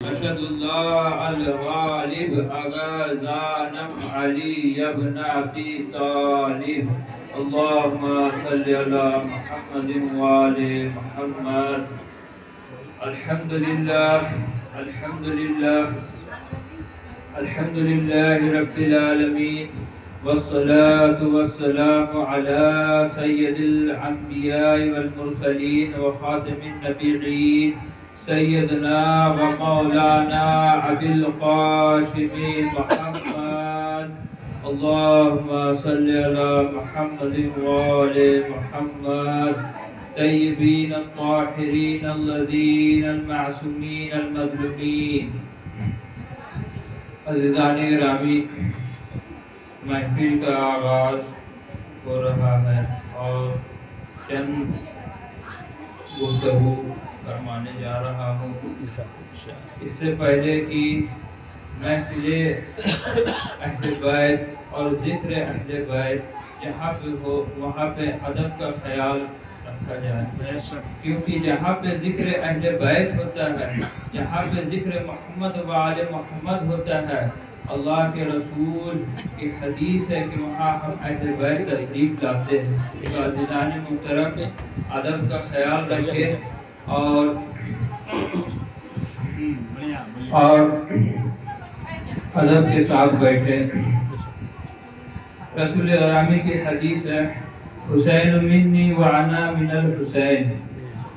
أشهد الله الغالب أغازانم علي بن أبي طالب اللهم صل على محمد وآل محمد. الحمد لله الحمد لله الحمد لله رب العالمين، والصلاة والسلام على سيد الأنبياء والمرسلين وخاتم النبيين سيدنا ومولانا أبي القاسم محمد. اللهم صل على محمد وآل محمد طيبين الطاهرين الذين المعصومين المظلومين. عزیزان گرامی، محفل کا آغاز ہو رہا ہے اور چند گفتگو فرمانے جا رہا ہوں. اس سے پہلے کہ محفل اہل بیت اور ذکر اہل بیت جہاں پہ ہو وہاں پہ ادب کا خیال رکھا جائے، کیونکہ جہاں پہ ذکر اہل بیت ہوتا ہے، جہاں پہ ذکر محمد و آل محمد ہوتا ہے، اللہ کے رسول کی حدیث ہے کہ وہاں ہم اہل بیت تشریف لاتے ہیں. تو عزیزان محترم، ادب کا خیال رکھیں اور ادب کے ساتھ بیٹھے. رسول گرامی کی حدیث ہے، حسین منی وانا من الحسین،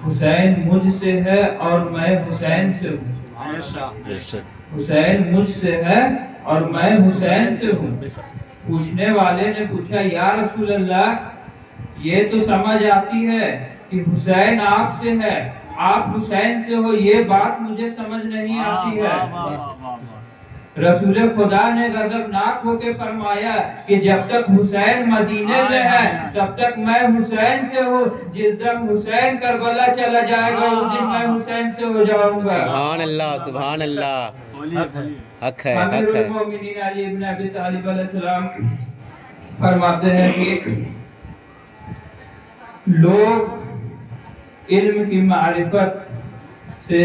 حسین مجھ سے ہے اور میں حسین سے ہوں. حسین مجھ سے ہے اور میں حسین سے ہوں. پوچھنے والے نے پوچھا، یا رسول اللہ، یہ تو سمجھ آتی ہے کہ حسین آپ سے ہے، آپ حسین سے ہو، یہ بات مجھے سمجھ نہیں آتی ہے. رسول خدا نے غضبناک ہو کے فرمایا کہ جب تک حسین مدینے میں ہے تب تک میں حسین سے ہوں، جس دن حسین کربلا چلا جائے گا اس دن میں حسین سے ہو جاؤں گا. سبحان اللہ سبحان اللہ، حق ہے حق امیر ہے. المومنین علی بن ابی طالب علیہ السلام فرماتے ہیں کہ لوگ علم کی معرفت سے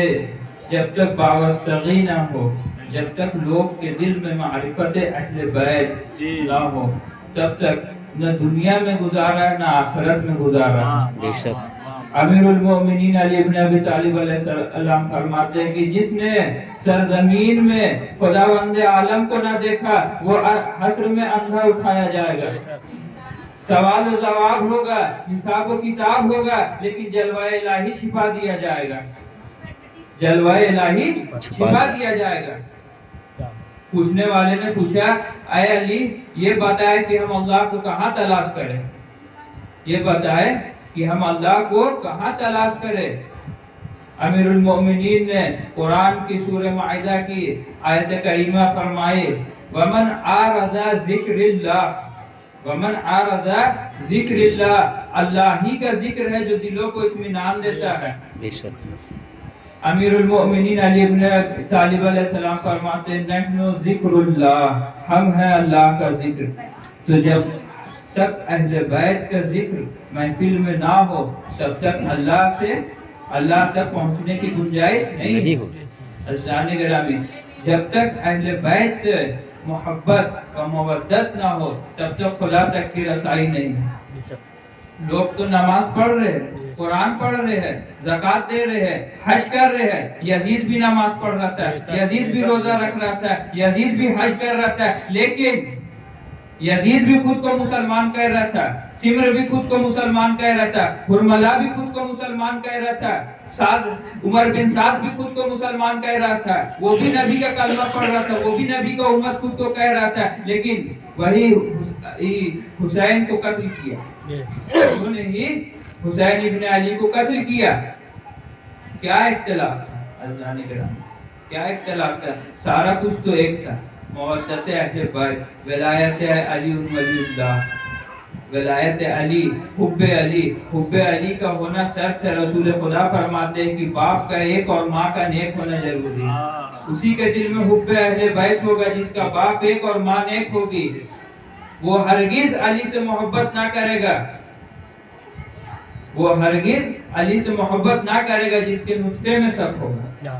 جب تک وابستگی نہ ہو، جب تک لوگ کے دل میں معرفت اہل بیت نہ ہو، تب تک نہ دنیا میں گزارا نہ آخرت میں گزارا. بے شک. امیر المومنین علی بن ابی طالب علیہ السلام فرماتے ہیں کہ جس نے سرزمین میں خداوند عالم کو نہ دیکھا وہ حشر میں اندھا اٹھایا جائے گا. سوال و جواب ہوگا، حساب و کتاب ہوگا، لیکن جلوہ الہی چھپا دیا جائے گا. جلوہ الہی چھپا دیا جائے گا. پوچھنے والے نے پوچھا، اے علی، یہ بتائے کہ ہم اللہ کو کہاں تلاش کریں؟ یہ بتائے کہ ہم اللہ کو کہاں تلاش کریں؟ امیر المومنین نے قرآن کی سورہ مائدہ کی آیت کریمہ فرمائے، وَمَنْ أَعْرَضَ ذِكْرِ اللَّهِ وَمَنْ أَعْرَضَ ذِكْرِ اللَّهِ، اللہ ہی کا ذکر ہے جو دلوں کو اطمینان دیتا ہے. بے شک. امیر المؤمنین علی بن طالب علیہ السلام فرماتے ہیں، نحن ذکر اللہ، ہم ہیں اللہ کا ذکر. تو جب تک اہل بیت کا ذکر محفل میں نہ ہو تب تک اللہ تک پہنچنے کی گنجائش نہیں ہو. عزیزان گرامی، جب تک اہل بیت سے محبت و مودت نہ ہو تب تک خدا تک کی رسائی نہیں ہے. لوگ تو نماز پڑھ رہے ہیں، قرآن پڑھ رہے ہیں، زکوٰۃ دے رہے ہیں، حج کر رہے ہیں. یزید بھی نماز پڑھ رہا تھا، یزید بھی روزہ رکھ رہا تھا، یزید بھی حج کر رہا تھا، لیکن یزید بھی خود کو مسلمان کہہ رہا تھا، سمر بھی خود کو مسلمان کہہ رہا تھا، ہرملا بھی خود کو مسلمان کہہ رہا تھا، عمر بن سعد بھی خود کو مسلمان کہہ رہا تھا، وہ بھی نبی کا کلمہ پڑھ رہا تھا، وہ بھی نبی کا امت خود کو کہہ رہا تھا، لیکن وہی حسین کو قتل کیا. انہوں نے ہی حسین ابن علی کو قتل کیا. کیا اختلاف تھا عزیزان گرامی، کیا اختلاف تھا؟ سارا کچھ تو ایک تھا، مودت اہل بیت، ولایت علی ولی اللہ، ولایت علی، حب علی. حب علی کا ہونا شرط ہے. رسول خدا فرماتے ہیں کہ باپ کا ایک اور ماں کا نیک ہونا ضروری ہے. اسی کے دل میں حب اہل بیت ہوگا جس کا باپ ایک اور ماں نیک ہوگی. وہ ہرگز علی سے محبت نہ کرے گا، وہ ہرگز علی سے محبت نہ کرے گا جس کے نطفے میں شک ہوگا.